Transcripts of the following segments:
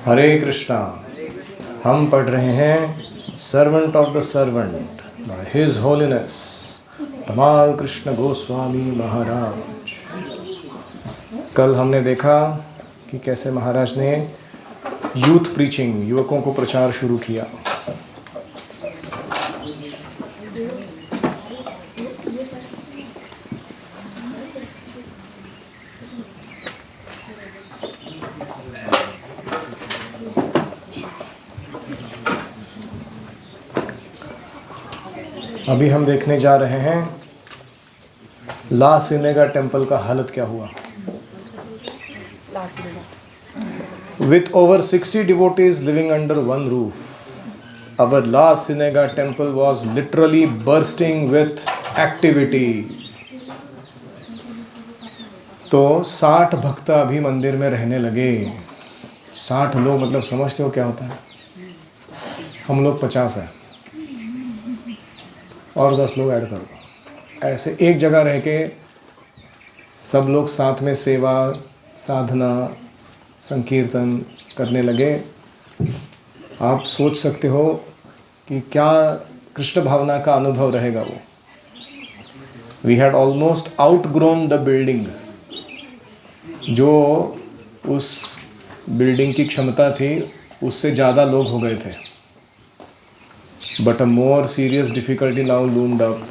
हरे कृष्णा। हम पढ़ रहे हैं servant of the servant by His Holiness Tamal Krishna Goswami महाराज। कल हमने देखा कि कैसे महाराज ने यूथ प्रीचिंग, युवकों को प्रचार शुरू किया। अभी हम देखने जा रहे हैं ला सिनेगा टेम्पल का हालत क्या हुआ। With over 60 devotees living under one roof, our La Sinega temple was literally bursting with activity. तो 60 भक्त अभी मंदिर में रहने लगे। 60 लोग मतलब समझते हो क्या होता है? हम लोग 50 हैं और 10 लोग ऐड कर दो। ऐसे एक जगह रह के सब लोग साथ में सेवा, साधना, संकीर्तन करने लगे। आप सोच सकते हो कि क्या कृष्ण भावना का अनुभव रहेगा वो। We had almost outgrown the building. जो उस बिल्डिंग की क्षमता थी उससे ज़्यादा लोग हो गए थे। But a more serious difficulty now loomed up.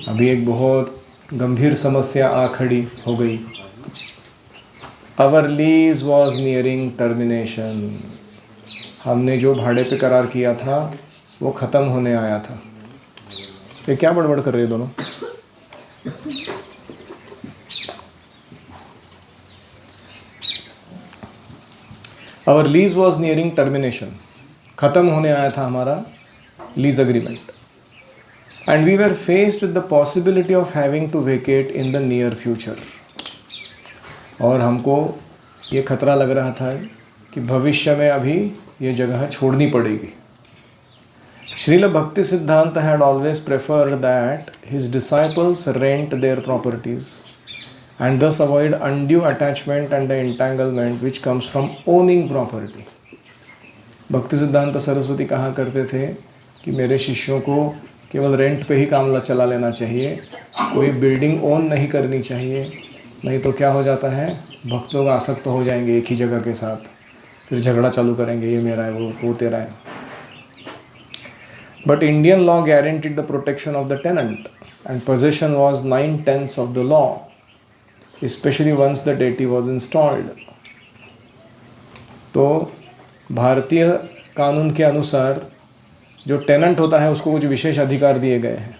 अभी एक बहुत गंभीर समस्या आ खड़ी हो गई। Our lease was nearing termination. हमने जो भाड़े पे करार किया था वो ख़त्म होने आया था। ये क्या बड़बड़ कर रहे हैं दोनों? Our lease was nearing termination. ख़त्म होने आया था हमारा lease agreement. And we were faced with the possibility of having to vacate in the near future. और हमको ये खतरा लग रहा था कि भविष्य में अभी ये जगह छोड़नी पड़ेगी। श्रील भक्ति सिद्धांत had always preferred that his disciples rent their properties and thus avoid undue attachment and the entanglement which comes from owning property. भक्ति सिद्धांत सरस्वती कहा करते थे कि मेरे शिष्यों को केवल रेंट पे ही काम चला लेना चाहिए, कोई बिल्डिंग ओन नहीं करनी चाहिए, नहीं तो क्या हो जाता है, भक्त लोग आसक्त हो जाएंगे एक ही जगह के साथ, फिर झगड़ा चालू करेंगे, ये मेरा है वो तेरा है। But Indian law guaranteed the protection of the tenant and possession was 9/10 of the law, especially once the deity was installed. तो भारतीय कानून के अनुसार जो टेनेंट होता है उसको कुछ विशेष अधिकार दिए गए हैं,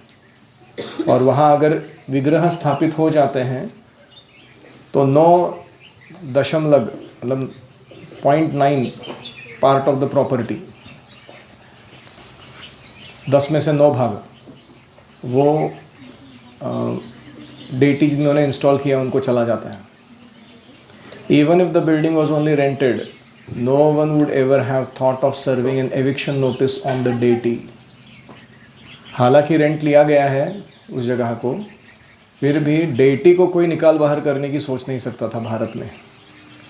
और वहाँ अगर विग्रह स्थापित हो जाते हैं तो 9 मतलब 0.9 पार्ट ऑफ द प्रॉपर्टी, 10 में से 9 भाग वो डेटी जिन्होंने इंस्टॉल किया उनको चला जाता है। Even if the building was only rented, no one would ever have thought of serving an eviction notice on the deity. हालांकि रेंट लिया गया है उस जगह को, फिर भी डेटी को कोई निकाल बाहर करने की सोच नहीं सकता था भारत में।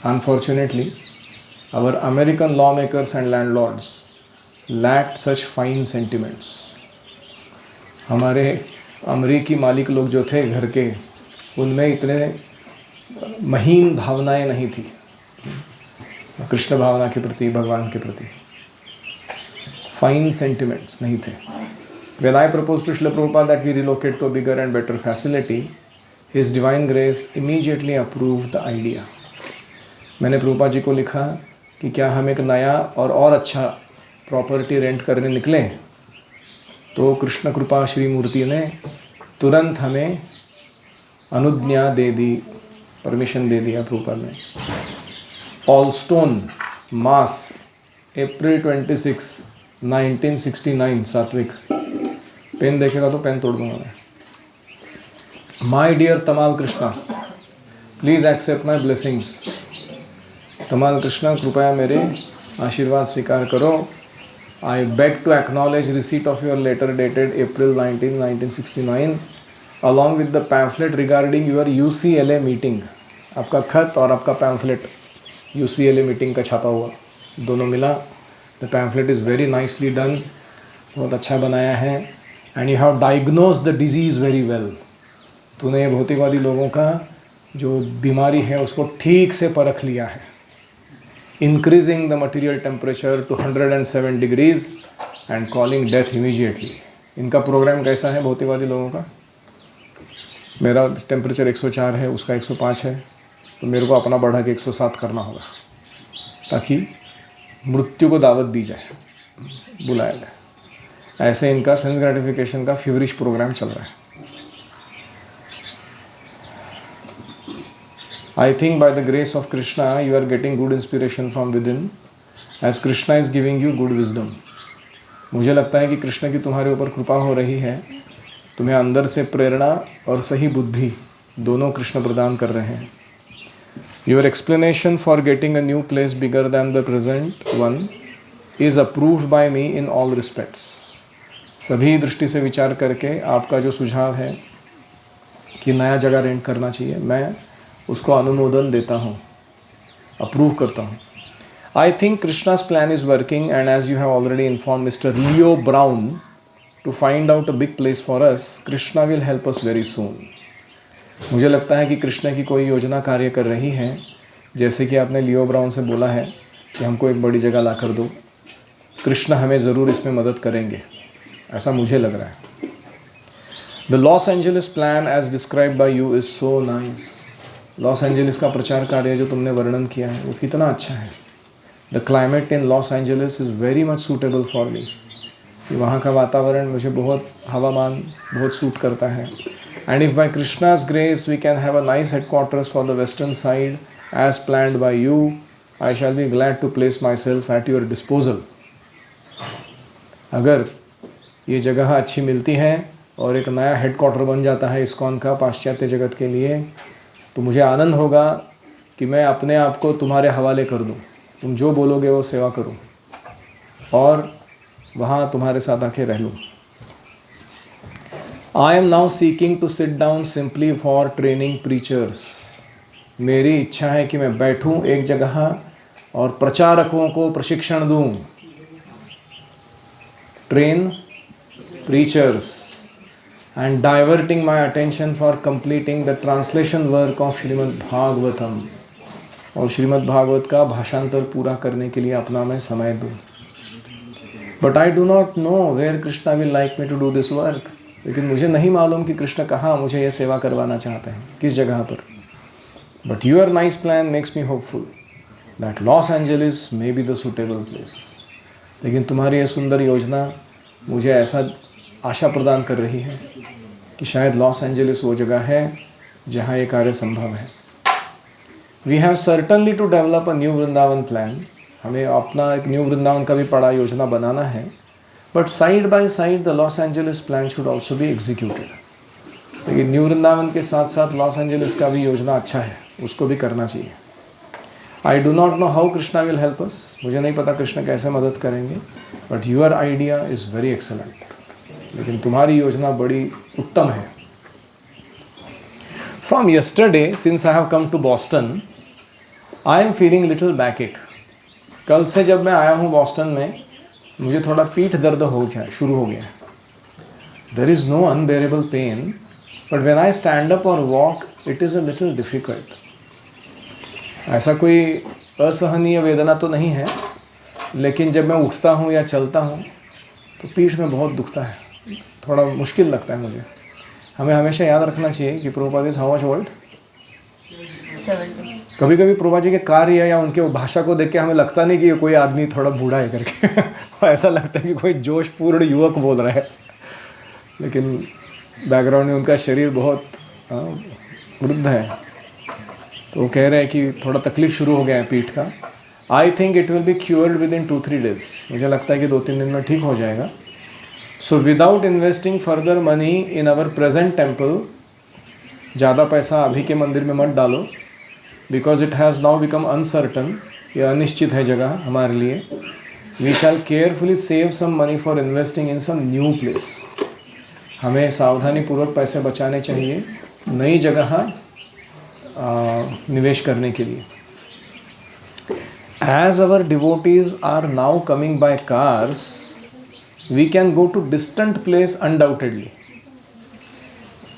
Unfortunately our American law makers and landlords lacked such fine sentiments. हमारे अमरीकी मालिक लोग जो थे घर के, उनमें इतने महीन भावनाएं नहीं थी कृष्ण भावना के प्रति, भगवान के प्रति। फाइन सेंटिमेंट्स नहीं थे। When I proposed to Srila Prabhupada that we relocate to a bigger and better facility, His Divine Grace immediately approved the idea. मैंने प्रभुपाद जी को लिखा कि क्या हम एक नया और अच्छा प्रॉपर्टी रेंट करने निकलें, तो कृष्ण कृपा श्री मूर्ति ने तुरंत हमें अनुज्ञा दे दी, परमिशन दे दिया प्रभुपाद ने। ऑलस्टोन मास, अप्रैल 26, 1969। सात्विक पेन देखेगा तो पेन तोड़ दूंगा मैं। My dear Tamal Krishna, please accept my blessings. Tamal Krishna, कृपया मेरे आशीर्वाद स्वीकार करो। I beg to acknowledge receipt of your letter dated April 19, 1969 along with the pamphlet regarding your UCLA meeting. आपका खत और आपका पैम्फलेट UCLA मीटिंग का छापा हुआ, दोनों मिला। The pamphlet is very nicely done, बहुत अच्छा बनाया है। And you have diagnose the disease very well. तूने भौतिकवादी लोगों का जो बीमारी है उसको ठीक से परख लिया है। Increasing the material temperature to 107 degrees and calling death immediately. इनका प्रोग्राम कैसा है भौतिकवादी लोगों का? मेरा टेम्परेचर 104 है, उसका 105 है, तो मेरे को अपना बढ़ा के 107 करना होगा ताकि मृत्यु को दावत दी जाए, बुलाया जाए। ऐसे इनका सेंस ग्रेटिफिकेशन का फीवरिश प्रोग्राम चल रहा है। I think by the grace of Krishna you are getting good inspiration from within as Krishna is giving you good wisdom. मुझे लगता है कि कृष्ण की तुम्हारे ऊपर कृपा हो रही है, तुम्हें अंदर से प्रेरणा और सही बुद्धि दोनों कृष्ण प्रदान कर रहे हैं। Your explanation for getting a new place bigger than the present one is approved by me in all respects. सभी दृष्टि से विचार करके आपका जो सुझाव है कि नया जगह रेंट करना चाहिए, मैं उसको अनुमोदन देता हूँ, अप्रूव करता हूँ। I think Krishna's plan is working and as you have already informed Mr. Leo Brown to find out a big place for us, Krishna will help us very soon. मुझे लगता है कि कृष्ण की कोई योजना कार्य कर रही है, जैसे कि आपने लियो ब्राउन से बोला है कि हमको एक बड़ी जगह ला कर दो। कृष्ण हमें ज़रूर इसमें मदद करेंगे, ऐसा मुझे लग रहा है। The Los Angeles plan as described by you is so nice. Los Angeles का प्रचार कार्य जो तुमने वर्णन किया है वो कितना अच्छा है। The climate in Los Angeles is very much suitable for me. वहाँ का वातावरण मुझे बहुत, हवामान बहुत सूट करता है। And if by Krishna's grace we can have a nice headquarters for the western side as planned by you, I shall be glad to place myself at your disposal. अगर ये जगह अच्छी मिलती है और एक नया हेडक्वार्टर बन जाता है इस्कॉन का पाश्चात्य जगत के लिए, तो मुझे आनंद होगा कि मैं अपने आप को तुम्हारे हवाले कर दूं। तुम जो बोलोगे वो सेवा करूं और वहाँ तुम्हारे साथ आके रह लूँ। I am now seeking to sit down simply for training preachers. मेरी इच्छा है कि मैं बैठूं एक जगह और प्रचारकों को प्रशिक्षण दूं। Train preachers and diverting my attention for completing the translation work of Shrimad Bhagavatam. और श्रीमद् भागवत का भाषांतर पूरा करने के लिए अपना मैं समय दूँ। But I do not know where Krishna will like me to do this work. लेकिन मुझे नहीं मालूम कि कृष्ण कहाँ मुझे यह सेवा करवाना चाहते हैं, किस जगह पर। But your nice plan makes me hopeful that Los Angeles may be the suitable place. लेकिन तुम्हारी यह सुंदर योजना मुझे ऐसा आशा प्रदान कर रही है कि शायद लॉस एंजलिस वो जगह है जहाँ ये कार्य संभव है। We have certainly to develop a new Vrindavan plan. हमें अपना एक न्यू वृंदावन का भी बड़ा योजना बनाना है। But side by side the Los Angeles plan should also be executed. लेकिन न्यू वृंदावन के साथ साथ लॉस एंजलिस का भी योजना अच्छा है, उसको भी करना चाहिए। I do not know how Krishna will help us. मुझे नहीं पता कृष्ण कैसे मदद करेंगे, but your idea is very excellent. लेकिन तुम्हारी योजना बड़ी उत्तम है। From yesterday since I have come to Boston I am feeling little backache. कल से जब मैं आया हूँ बॉस्टन में, मुझे थोड़ा पीठ दर्द शुरू हो गया। There is no unbearable pain, but when I stand up और walk it is a little difficult. ऐसा कोई असहनीय वेदना तो नहीं है, लेकिन जब मैं उठता हूँ या चलता हूँ तो पीठ में बहुत दुखता है, थोड़ा मुश्किल लगता है मुझे। हमें हमेशा याद रखना चाहिए कि Prabhupada is how much old. कभी कभी प्रभुपाद जी के कार्य या उनके भाषा को देख के हमें लगता नहीं कि कोई आदमी थोड़ा बूढ़ा है करके ऐसा लगता है कि कोई जोशपूर्ण युवक बोल रहा है, लेकिन बैकग्राउंड में उनका शरीर बहुत वृद्ध है। तो वो कह रहे हैं कि थोड़ा तकलीफ शुरू हो गया है पीठ का। आई think it will be cured with in 2-3 days। मुझे लगता है कि 2-3 दिन में ठीक हो जाएगा। So without investing further money in our present temple, ज़्यादा पैसा अभी के मंदिर में मत डालो, because it has now become uncertain. ये अनिश्चित है जगह हमारे लिए। We shall carefully save some money for investing in some new place. हमें सावधानीपूर्वक पैसे बचाने चाहिए नई जगह निवेश करने के लिए। As our devotees are now coming by cars, we can go to distant place undoubtedly.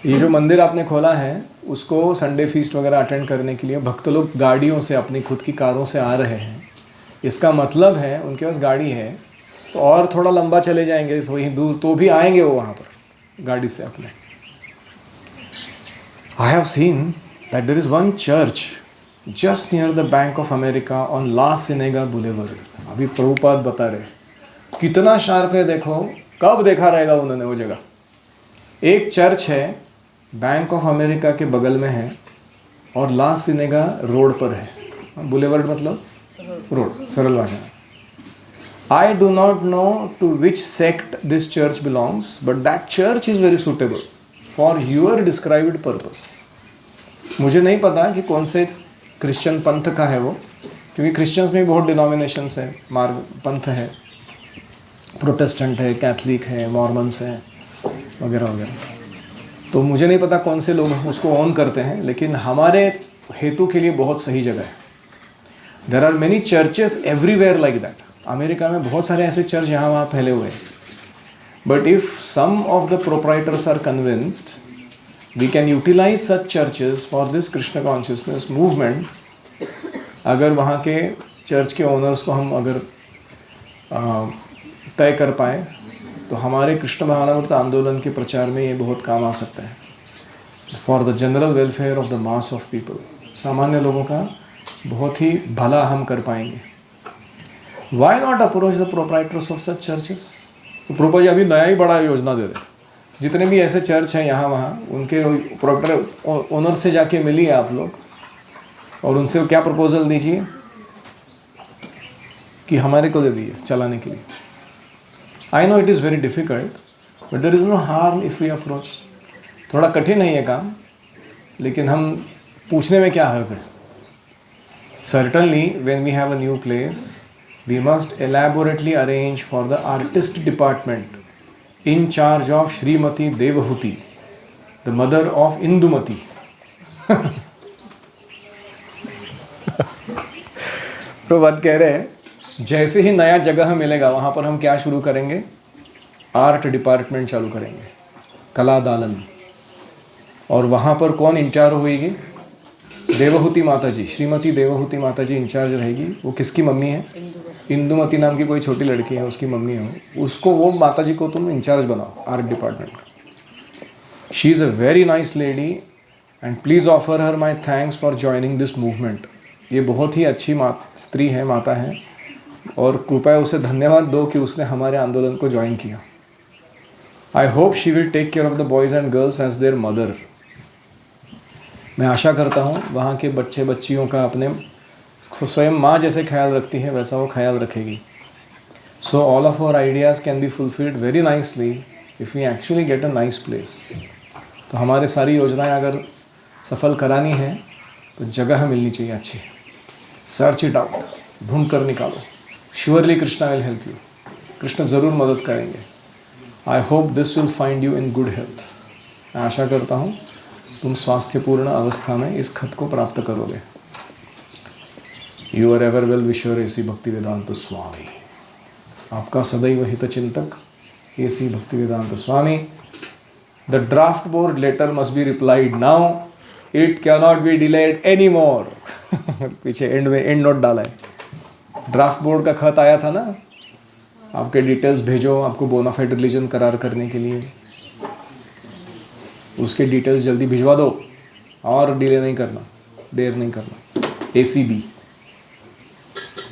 ये जो मंदिर आपने खोला है उसको संडे फीस्ट वगैरह अटेंड करने के लिए भक्त लोग गाड़ियों से अपनी खुद की कारों से आ रहे हैं. इसका मतलब है उनके पास गाड़ी है तो और थोड़ा लंबा चले जाएंगे थोड़ी दूर तो भी आएंगे वो वहाँ पर गाड़ी से अपने. I have seen that there is one church just near the Bank of America on La Cienega Boulevard. अभी प्रभुपाद बता रहे कितना शार्प है देखो, कब देखा रहेगा उन्होंने वो जगह. एक चर्च है बैंक ऑफ अमेरिका के बगल में है और ला सिनेगा रोड पर है. बुलेवर्ड मतलब रोड, सरल भाषा में. I do not know to which sect this church belongs, but that church is very suitable for your described purpose. मुझे नहीं पता कि कौन से क्रिश्चियन पंथ का है वो, क्योंकि क्रिश्चियंस में बहुत डिनोमिनेशंस हैं, मार्ग पंथ है, प्रोटेस्टेंट है, कैथलिक है, मॉर्मन्स हैं वगैरह वगैरह. तो मुझे नहीं पता कौन से लोग उसको ऑन करते हैं, लेकिन हमारे हेतु के लिए बहुत सही जगह है. There are many churches everywhere like that. America में बहुत सारे ऐसे चर्च यहाँ वहाँ फैले हुए हैं. But if some of the proprietors are convinced we can utilize such churches for this Krishna consciousness movement. अगर वहाँ के चर्च के ओनर्स को हम अगर तय कर पाए तो हमारे कृष्ण भावनामृत आंदोलन के प्रचार में ये बहुत काम आ सकता है. For the general welfare of the mass of people, सामान्य लोगों का बहुत ही भला हम कर पाएंगे. Why not approach the proprietors of such churches. तो प्रभुपाद जी अभी नया ही बड़ा योजना दे रहे. जितने भी ऐसे चर्च हैं यहाँ वहाँ, उनके प्रोप्राइटर ओनर से जाके मिलिए आप लोग और उनसे क्या प्रपोजल दीजिए कि हमारे को दे दिए चलाने के लिए. I know it is very difficult but there is no harm if we approach. थोड़ा कठिन है ये काम, लेकिन हम पूछने में क्या हर्ज है. Certainly when we have a new place we must elaborately arrange for the artist department in charge of Srimati Devahuti, the mother of Indumati. Prabhupada कह रहे हैं जैसे ही नया जगह मिलेगा वहाँ पर हम क्या शुरू करेंगे, आर्ट डिपार्टमेंट चालू करेंगे, कला दालन. और वहाँ पर कौन इंचार्ज होगी, देवहूति माता जी, श्रीमती देवहूति माता जी इंचार्ज रहेगी. वो किसकी मम्मी है, इंदुमती नाम की कोई छोटी लड़की है उसकी मम्मी हो, उसको वो माता जी को तुम इंचार्ज बनाओ art department. She is a very nice lady and please offer her my thanks for joining this movement. ये बहुत ही अच्छी स्त्री है, माता है, और कृपया उसे धन्यवाद दो कि उसने हमारे आंदोलन को ज्वाइन किया. I hope she will take care of the boys and girls as their mother. मैं आशा करता हूँ वहाँ के बच्चे बच्चियों का अपने स्वयं माँ जैसे ख्याल रखती है वैसा वो ख्याल रखेगी. So all of our ideas can be fulfilled very nicely if we actually get a nice place. तो हमारे सारी योजनाएं अगर सफल करानी है तो जगह मिलनी चाहिए अच्छी. सर्च इट आउट, ढूंढ कर निकालो. Surely Krishna will help you. Krishna ज़रूर मदद करेंगे. I hope this will find you in good health. मैं आशा करता हूँ तुम स्वास्थ्यपूर्ण अवस्था में इस खत को प्राप्त करोगे. You are ever well wisher A C Bhaktivedanta वेदांत स्वामी. आपका सदैव हित चिंतक एसी भक्ति वेदांत स्वामी. The draft board letter must be replied now. It cannot be delayed any more. पीछे एंड में एंड नोट डाला है. ड्राफ्ट बोर्ड का खत आया था ना, आपके डिटेल्स भेजो आपको बोनाफाइड रिलीजन करार करने के लिए. उसके डिटेल्स जल्दी भिजवा दो और डिले नहीं करना, देर नहीं करना. ACB,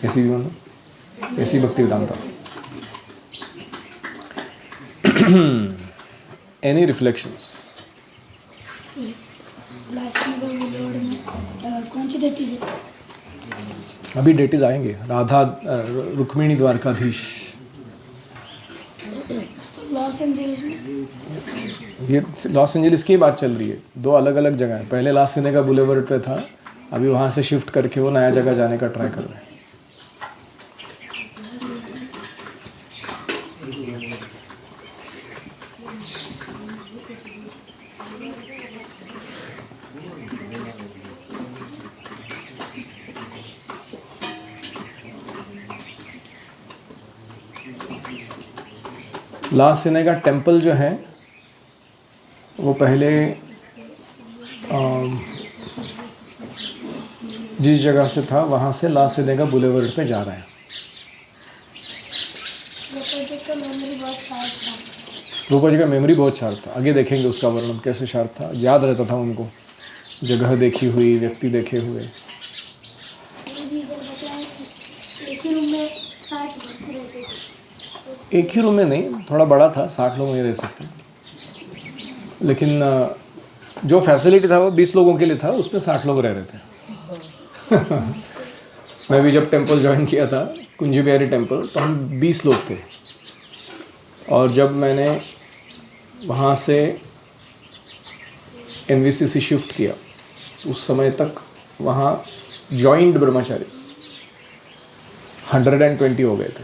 ACB मतलब एसी भक्ति वेदांता. Any reflections? कौन सी डेटीज है? अभी डेटीज आएंगे. राधा रुक्मिणी द्वारकाधीश. लॉस एंजलिस में. ये लॉस एंजलिस की बात चल रही है. दो अलग अलग जगह है. पहले लास सिनेगा बुलेवर्ड पे था, अभी वहाँ से शिफ्ट करके वो नया जगह जाने का ट्राई कर रहे हैं. ला सिनेगा टेम्पल जो है वो पहले जिस जगह से था वहाँ से ला सिनेगा बुलेवर्ड पे जा रहा है। रूपा जी का मेमोरी बहुत शार्प था, आगे देखेंगे उसका वर्णन कैसे शार्प था, याद रहता था उनको, जगह देखी हुई, व्यक्ति देखे हुए। एक ही रूम में नहीं, थोड़ा बड़ा था, 60 लोग नहीं रह सकते, लेकिन जो फैसिलिटी था वो 20 लोगों के लिए था, उसमें 60 लोग रह रहे थे। मैं भी जब टेंपल ज्वाइन किया था, कुंजी बिहारी टेंपल, तो हम 20 लोग थे। और जब मैंने वहाँ से NVCC शिफ्ट किया, उस समय तक वहाँ जॉइंट ब्रह्मचारी 120 हो गए थे।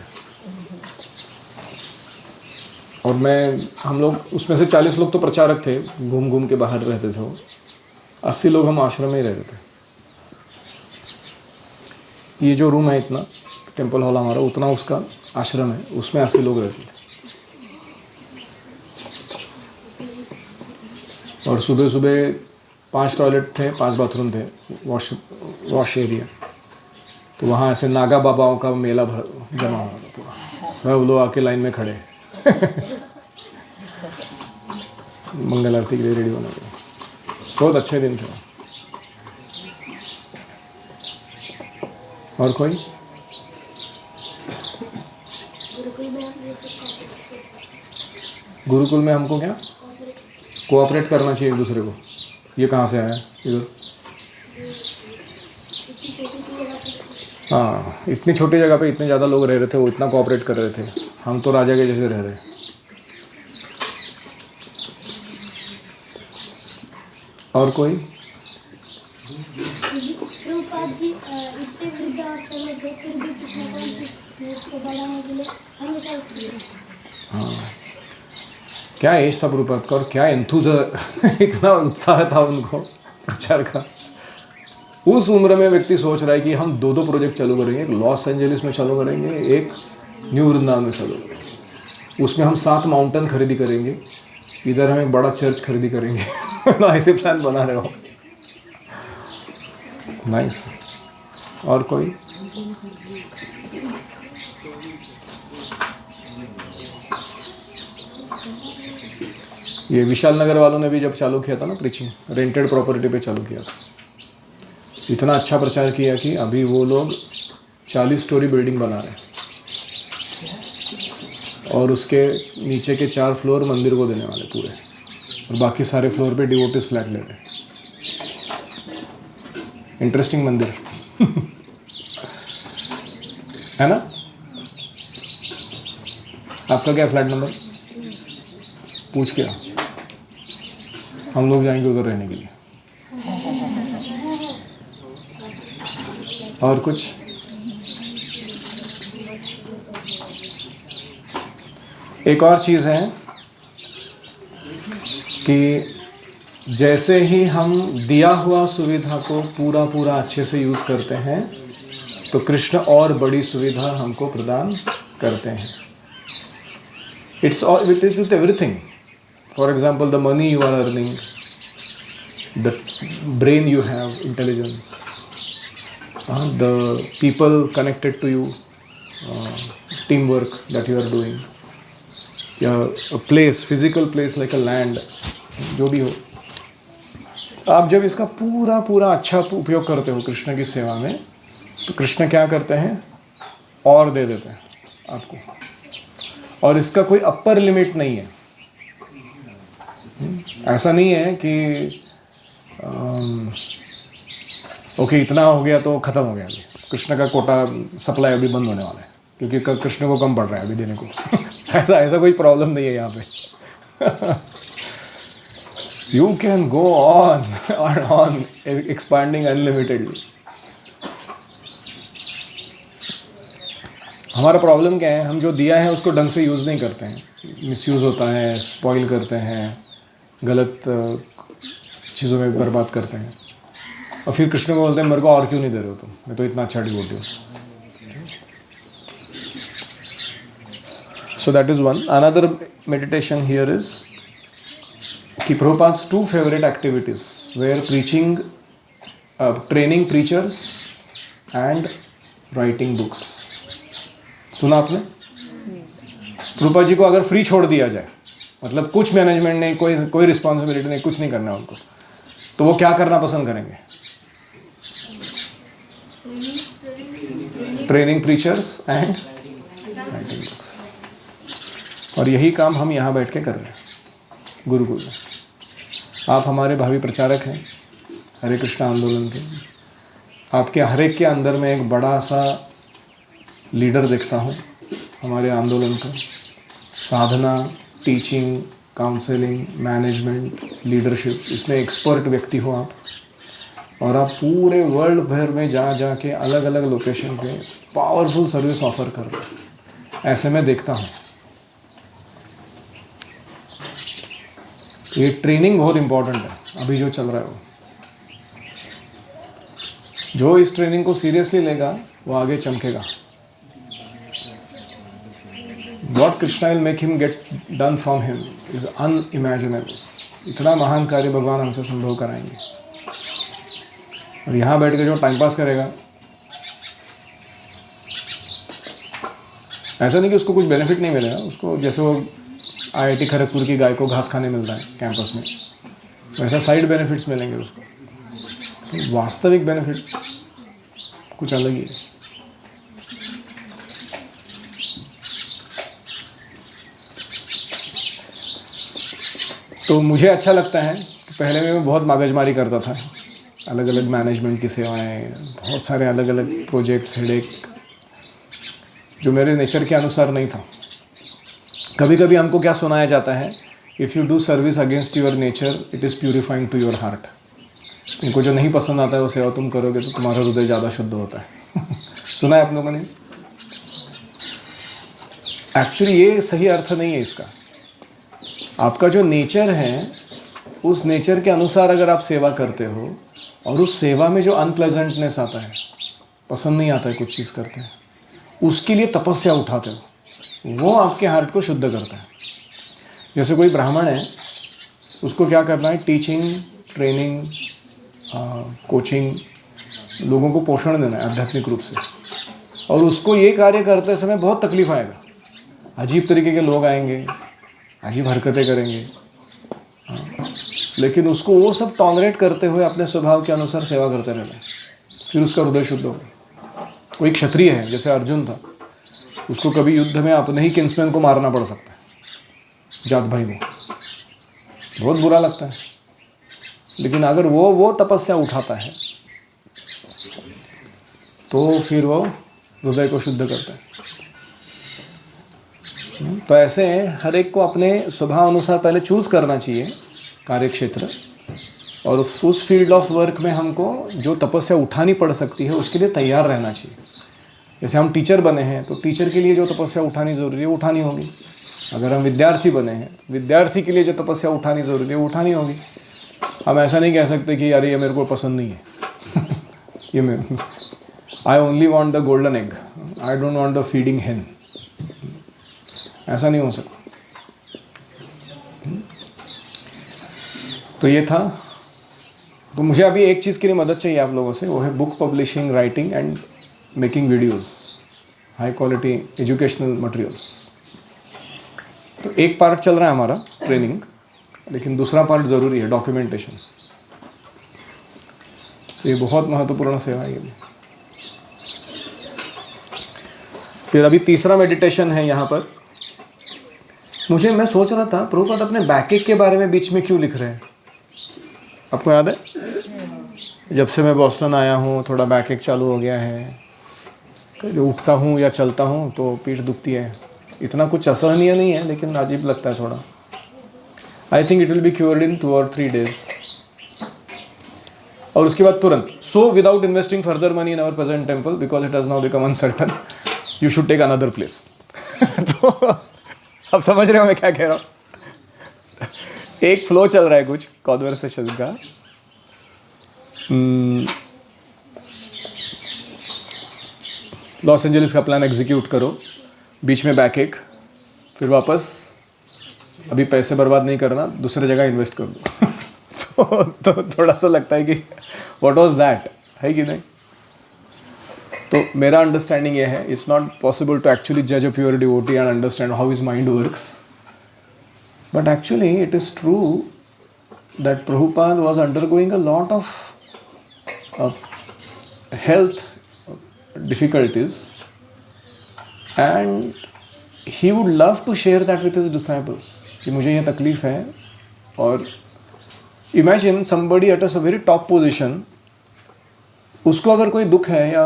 और हम लोग उसमें से 40 लोग तो प्रचारक थे, घूम घूम के बाहर रहते थे वो, 80 लोग हम आश्रम में ही रहते थे। ये जो रूम है इतना, टेंपल हॉल हमारा, उतना उसका आश्रम है, उसमें 80 लोग रहते थे। और सुबह सुबह 5 टॉयलेट थे, 5 बाथरूम थे, वॉश एरिया। तो वहाँ ऐसे नागा बाबाओं का मेला जमा हुआ था पूरा, सब लोग आके लाइन में खड़े मंगल आरती के लिए रेडी होने के। बहुत अच्छे दिन थे। और कोई? गुरुकुल में हमको क्या कोऑपरेट करना चाहिए एक दूसरे को। ये कहाँ से आया इधर? हाँ, इतनी छोटी जगह पे इतने ज़्यादा लोग रह रहे थे, वो इतना कोऑपरेट कर रहे थे, हम तो राजा के जैसे रह रहे। और कोई? हाँ, क्या एज था प्रभुपाद का और क्या इतना उत्साह था उनको प्रचार का। उस उम्र में व्यक्ति सोच रहा है कि हम 2 प्रोजेक्ट चालू करेंगे, एक लॉस एंजलिस में चालू करेंगे, एक न्यू वृंदावन में चालू करेंगे। उसमें हम 7 माउंटेन खरीदी करेंगे, इधर हम एक बड़ा चर्च खरीदी करेंगे। ऐसे प्लान बना रहे हो। नाइस। और कोई? ये विशाल नगर वालों ने भी जब चालू किया था ना प्रीचिंग, रेंटेड प्रॉपर्टी पे चालू किया था, इतना अच्छा प्रचार किया कि अभी वो लोग 40 स्टोरी बिल्डिंग बना रहे हैं और उसके नीचे के 4 फ्लोर मंदिर को देने वाले पूरे, और बाकी सारे फ्लोर पे डिवोटिस फ्लैट ले रहे हैं। इंटरेस्टिंग मंदिर है ना? आपका क्या फ्लैट नंबर? पूछ के हम लोग जाएंगे उधर रहने के लिए। और कुछ? एक और चीज़ है कि जैसे ही हम दिया हुआ सुविधा को पूरा अच्छे से यूज़ करते हैं तो कृष्ण और बड़ी सुविधा हमको प्रदान करते हैं। It's all with everything. For example, the money you are earning, the brain you have, intelligence, the people connected to you, teamwork that you are doing, a place, physical place like a land, जो भी हो, आप जब इसका पूरा अच्छा उपयोग करते हो कृष्ण की सेवा में, तो कृष्ण क्या करते हैं? और दे देते हैं आपको, और इसका कोई अपर लिमिट नहीं है। ऐसा नहीं है कि ओके इतना हो गया तो ख़त्म हो गया, अभी कृष्ण का कोटा सप्लाई अभी बंद होने वाला है क्योंकि कृष्ण को कम पड़ रहा है अभी देने को। ऐसा कोई प्रॉब्लम नहीं है यहाँ पे। You can go on expanding unlimitedly. हमारा प्रॉब्लम क्या है? हम जो दिया है उसको ढंग से यूज़ नहीं करते हैं, मिसयूज़ होता है, स्पॉइल करते हैं, गलत चीज़ों में बर्बाद करते हैं, और फिर कृष्ण को बोलते हैं मेरे को और क्यों नहीं दे रहे हो तुम, मैं तो इतना अच्छा डिवोटी हूँ। So that is one. Another meditation here is कि Prabhupada's two favorite activities were preaching, training preachers and writing books. सुना आपने? प्रभुपाद जी को अगर फ्री छोड़ दिया जाए, मतलब कुछ मैनेजमेंट नहीं, कोई रिस्पॉन्सिबिलिटी नहीं, कुछ नहीं करना है उनको, तो वो क्या करना पसंद करेंगे? Training preachers and writing books. और यही काम हम यहाँ बैठ के कर रहे हैं गुरुकुल में। आप हमारे भावी प्रचारक हैं हरे कृष्णा आंदोलन के। आपके हर एक के अंदर में एक बड़ा सा लीडर देखता हूँ हमारे आंदोलन का। साधना, टीचिंग, काउंसलिंग, मैनेजमेंट, लीडरशिप, इसमें एक्सपर्ट व्यक्ति हो आप। और आप पूरे वर्ल्ड भर में जा के अलग अलग लोकेशन पे पावरफुल सर्विस ऑफर कर रहे हैं। ऐसे में देखता हूँ ये ट्रेनिंग बहुत इम्पोर्टेंट है अभी जो चल रहा है। वो जो इस ट्रेनिंग को सीरियसली लेगा वो आगे चमकेगा। What Krishna will make him get done from him is unimaginable. इतना महान कार्य भगवान हमसे संभव कराएंगे। और यहाँ बैठ के जो टाइम पास करेगा, ऐसा नहीं कि उसको कुछ बेनिफिट नहीं मिलेगा उसको, जैसे वो IIT खड़गपुर की गाय को घास खाने मिलता है कैंपस में, वैसा साइड बेनिफिट्स मिलेंगे उसको। तो वास्तविक बेनिफिट कुछ अलग ही है। तो मुझे अच्छा लगता है कि पहले मैं बहुत मगजमारी करता था, अलग अलग मैनेजमेंट की सेवाएं, बहुत सारे अलग अलग प्रोजेक्ट्स, हेडेक, जो मेरे नेचर के अनुसार नहीं था। कभी कभी हमको क्या सुनाया जाता है, if you do service against your nature it is purifying to your heart. तुमको जो नहीं पसंद आता है वो सेवा तुम करोगे तो तुम्हारा हृदय ज़्यादा शुद्ध होता है। सुना है आप लोगों ने? एक्चुअली ये सही अर्थ नहीं है इसका। आपका जो नेचर है उस नेचर के अनुसार अगर आप सेवा करते हो और उस सेवा में जो अनप्लेजेंटनेस आता है, पसंद नहीं आता है कुछ चीज़ करते हैं, उसके लिए तपस्या उठाते हो, वो आपके हार्ट को शुद्ध करता है। जैसे कोई ब्राह्मण है, उसको क्या करना है, टीचिंग, ट्रेनिंग, कोचिंग, लोगों को पोषण देना है आध्यात्मिक रूप से। और उसको ये कार्य करते समय बहुत तकलीफ आएगा, अजीब तरीके के लोग आएंगे, अजीब हरकतें करेंगे, लेकिन उसको वो सब टॉलरेट करते हुए अपने स्वभाव के अनुसार सेवा करते रहना है, फिर उसका हृदय शुद्ध होगा। कोई क्षत्रिय है जैसे अर्जुन था, उसको कभी युद्ध में अपने ही किंग्समैन को मारना पड़ सकता है, जात भाई को, बहुत बुरा लगता है। लेकिन अगर वो तपस्या उठाता है तो फिर वो हृदय को शुद्ध करता है। तो ऐसे हर एक को अपने स्वभाव अनुसार पहले चूज़ करना चाहिए कार्य क्षेत्र, और उस फील्ड ऑफ वर्क में हमको जो तपस्या उठानी पड़ सकती है उसके लिए तैयार रहना चाहिए। जैसे हम टीचर बने हैं तो टीचर के लिए जो तपस्या उठानी ज़रूरी है उठानी होगी। अगर हम विद्यार्थी बने हैं तो विद्यार्थी के लिए जो तपस्या उठानी ज़रूरी है उठानी होगी। हम ऐसा नहीं कह सकते कि यार ये मेरे को पसंद नहीं है ये मैं I only want the golden egg, I don't want the feeding हेन, ऐसा नहीं हो सकता। तो ये था। तो मुझे अभी एक चीज़ के लिए मदद चाहिए आप लोगों से, वो है book publishing, writing and making videos, high quality educational materials. तो एक पार्ट चल रहा है हमारा ट्रेनिंग, लेकिन दूसरा पार्ट ज़रूरी है, डॉक्यूमेंटेशन। तो ये बहुत महत्वपूर्ण सेवा है ये। फिर अभी तीसरा मेडिटेशन है यहाँ पर। मैं सोच रहा था प्रभुपाद अपने बैकएक के बारे में बीच में क्यों लिख रहे हैं? आपको याद है? जब से मैं बॉस्टन आया हूँ थोड़ा बैकएक चालू हो गया है, कभी उठता हूँ या चलता हूँ तो पीठ दुखती है। इतना कुछ असहनीय नहीं है लेकिन अजीब लगता है थोड़ा। I think it will be cured in 2 or 3 days। और उसके बाद तुरंत, so without investing further money in our present temple because it has now become uncertain, you should take another place. तो अब समझ रहे हो मैं क्या कह रहा हूँ? एक फ्लो चल रहा है कुछ कॉन्वर्सेशन का। लॉस एंजलिस का प्लान एग्जीक्यूट करो, बीच में बैकएक, फिर वापस अभी पैसे बर्बाद नहीं करना, दूसरे जगह इन्वेस्ट कर दो। तो थोड़ा सा लगता है कि व्हाट वाज दैट, है कि नहीं? तो मेरा अंडरस्टैंडिंग ये है, it's not possible to actually जज a pure devotee and understand how his mind works, but actually it is true that Prabhupada was undergoing a lot of health difficulties, and he would love to share that with his disciples कि मुझे ये तकलीफ है। और imagine somebody at a very top position, उसको अगर कोई दुख है या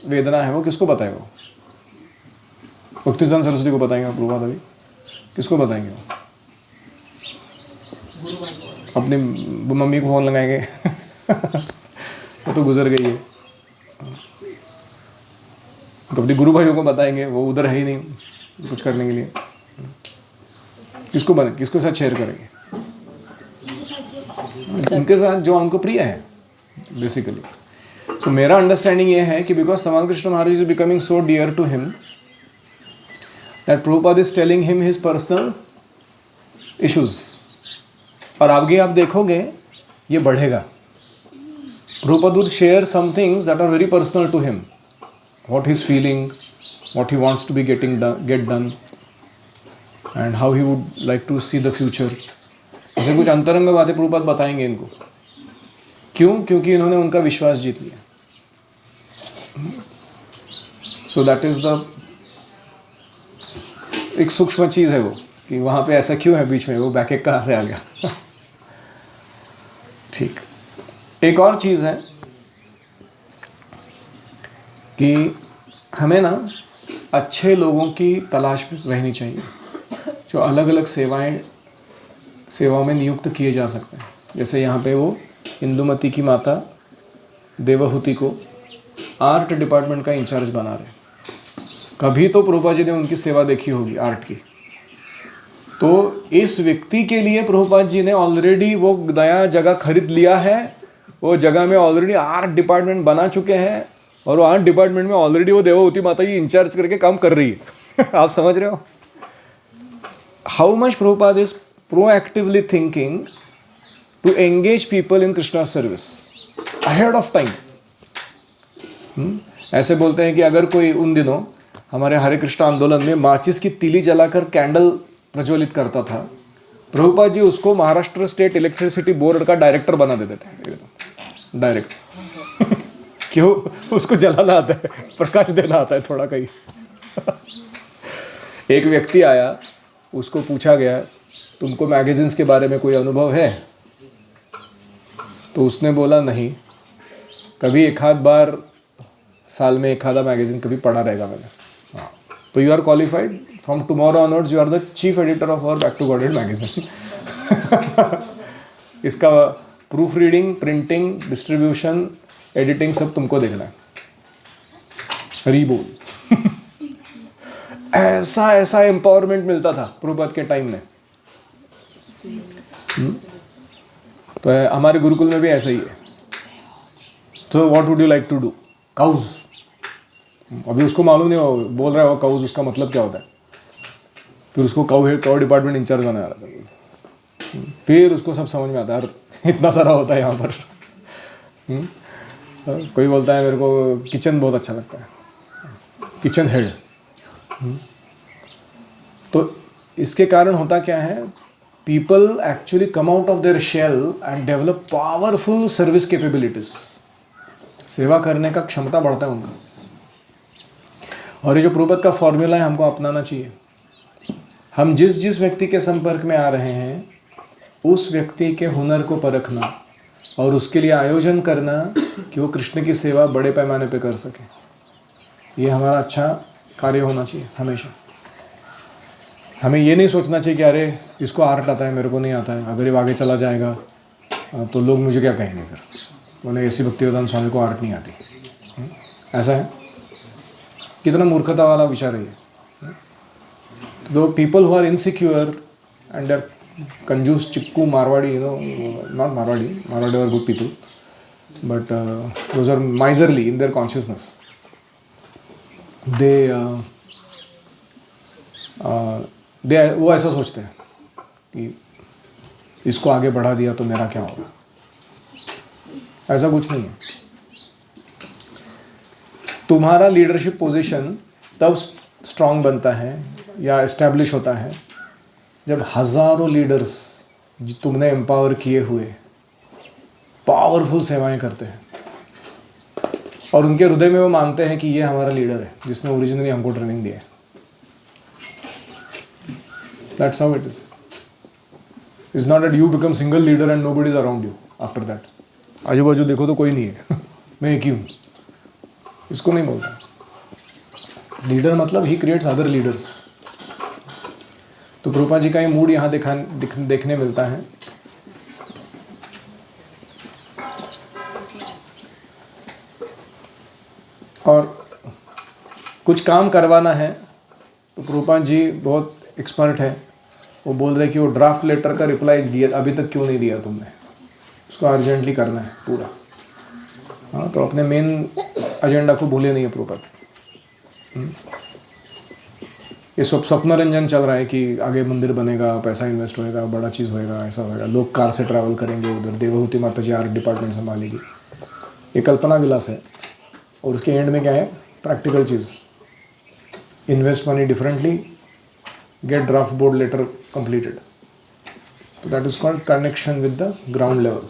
वेदना है, वो किसको बताएगा? भक्तिसिद्धांत सरस्वती को बताएंगे प्रभुपाद? अभी किसको बताएंगे? अपनी मम्मी को फोन लगाएंगे? वो तो गुजर गई है। तो अपने गुरु भाइयों को बताएंगे, वो उधर है ही नहीं कुछ करने के लिए। किसको साथ शेयर करेंगे? उनके साथ जो उनको प्रिय है बेसिकली। सो मेरा अंडरस्टैंडिंग ये है कि because Tamal Krishna Maharaj is becoming so dear to him that Prabhupada is telling him his personal issues. और आगे आप देखोगे ये बढ़ेगा। Prabhupada would share some things that are very personal to him, what he's feeling, what he wants to be get done, and how he would like to see the future. ऐसे कुछ अंतरंग बातें प्रभुपाद बताएंगे इनको। क्यों? क्योंकि इन्होंने उनका विश्वास जीत लिया। सो दैट इज द एक सूक्ष्म चीज है वो, कि वहां पे ऐसा क्यों है बीच में, वो बैकएक कहाँ से आ गया। ठीक। एक और चीज़ है कि हमें ना अच्छे लोगों की तलाश में रहनी चाहिए, जो अलग अलग सेवाओं में नियुक्त किए जा सकते हैं। जैसे यहाँ पे वो इंदुमती की माता देवहूति को आर्ट डिपार्टमेंट का इंचार्ज बना रहे। कभी तो प्रभुपाद जी ने उनकी सेवा देखी होगी आर्ट की। तो इस व्यक्ति के लिए प्रभुपाद जी ने ऑलरेडी वो नया जगह खरीद लिया है, वो जगह में ऑलरेडी आर्ट डिपार्टमेंट बना चुके हैं, और वो आर्ट डिपार्टमेंट में ऑलरेडी वो देवहूति माता जी इंचार्ज करके काम कर रही है। आप समझ रहे हो how much Prabhupada is proactively thinking to engage people in Krishna service ahead of time. ऐसे बोलते हैं कि अगर कोई उन दिनों हमारे हरे कृष्ण आंदोलन में माचिस की तीली जलाकर कैंडल प्रज्वलित करता था, प्रभुपाद जी उसको महाराष्ट्र स्टेट इलेक्ट्रिसिटी बोर्ड का डायरेक्टर बना देते थे डायरेक्ट। क्यों? उसको जलाना आता है, प्रकाश देना आता है थोड़ा कहीं। एक व्यक्ति आया, उसको पूछा गया तुमको मैगजीन्स के बारे में कोई अनुभव है? तो उसने बोला नहीं, कभी एक आध बार साल में एक आधा मैगजीन कभी पढ़ा रहेगा मैंने। हाँ, तो you are qualified, from tomorrow onwards you are the chief editor of our Back to Godhead magazine. इसका proof reading, printing, distribution, editing सब तुमको देखना है। हरी बोल। ऐसा एम्पावरमेंट मिलता था प्रभुपाद के टाइम में। तो हमारे गुरुकुल में भी ऐसा ही है। तो what would you like to do? Cows. अभी उसको मालूम नहीं हो, बोल रहा है वो काउज, उसका मतलब क्या होता है। फिर उसको काउ डिपार्टमेंट इंचार्ज बनाया जाता है। फिर उसको सब समझ में आता है, इतना सारा होता है यहाँ पर। कोई बोलता है मेरे को किचन बहुत अच्छा लगता है, किचन हेड। तो इसके कारण होता क्या है, people actually come out of their shell and develop powerful service capabilities. सेवा करने का क्षमता बढ़ता है उनका। और ये जो प्रभुपाद का फॉर्मूला है हमको अपनाना चाहिए। हम जिस व्यक्ति के संपर्क में आ रहे हैं, उस व्यक्ति के हुनर को परखना और उसके लिए आयोजन करना कि वो कृष्ण की सेवा बड़े पैमाने पे कर सके, ये हमारा अच्छा कार्य होना चाहिए हमेशा। हमें ये नहीं सोचना चाहिए कि अरे इसको आर्ट आता है मेरे को नहीं आता है, अगर ये आगे चला जाएगा तो लोग मुझे क्या कहेंगे, फिर उन्हें ऐसी भक्तिवेदांत स्वामी को आर्ट नहीं आती। ऐसा है, कितना मूर्खता वाला विचार है ये। तो people who are insecure and are कंजूस, चिक्कू, Marwari, not Marwari are good people, but those are miserly in their consciousness. वो ऐसा सोचते हैं कि इसको आगे बढ़ा दिया तो मेरा क्या होगा। ऐसा कुछ नहीं है। तुम्हारा लीडरशिप पोजीशन तब स्ट्रांग बनता है या एस्टैब्लिश होता है जब हजारों लीडर्स जो तुमने एम्पावर किए हुए पावरफुल सेवाएं करते हैं और उनके हृदय में वो मानते हैं कि ये हमारा लीडर है जिसने ओरिजिनली हमको ट्रेनिंग दी है। That's how it is. It's not that you become single leader and nobody is around you after that. आजू बाजू देखो तो कोई नहीं है मैं एक ही हूँ, इसको नहीं बोलता। लीडर मतलब ही क्रिएट्स अदर लीडर्स। तो प्रभुपाद जी का ये मूड यहाँ देखने मिलता है। और कुछ काम करवाना है तो प्रभुपाद जी बहुत एक्सपर्ट है, वो बोल रहे कि वो ड्राफ्ट लेटर का रिप्लाई दिया अभी तक क्यों नहीं दिया तुमने, उसको अर्जेंटली करना है पूरा। हाँ, तो अपने मेन एजेंडा को भूले नहीं है प्रभुपाद। ये सब स्वप्न रंजन चल रहा है कि आगे मंदिर बनेगा, पैसा इन्वेस्ट होएगा, बड़ा चीज़ होएगा, ऐसा होएगा, लोग कार से ट्रैवल करेंगे, उधर देवहूति माता जी आर्ट डिपार्टमेंट संभालेगी। ये कल्पना विलास है और उसके एंड में क्या है? प्रैक्टिकल चीज़। Invest money differently, get draft board letter completed. So that is called connection with the ground level.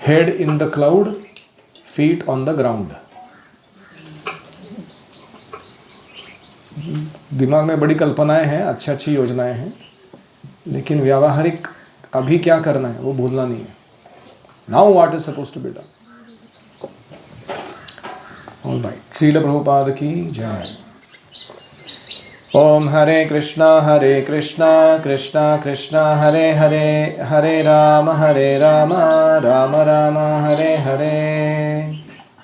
Head in the cloud, feet on the ground. दिमाग में बड़ी कल्पनाएं हैं, अच्छी अच्छी योजनाएं हैं, लेकिन व्यावहारिक अभी क्या करना है वो भूलना नहीं है। Now what is supposed to be done? All right. Srila Prabhupada की जय। ओम हरे कृष्णा कृष्णा कृष्णा हरे हरे, हरे राम राम राम हरे हरे।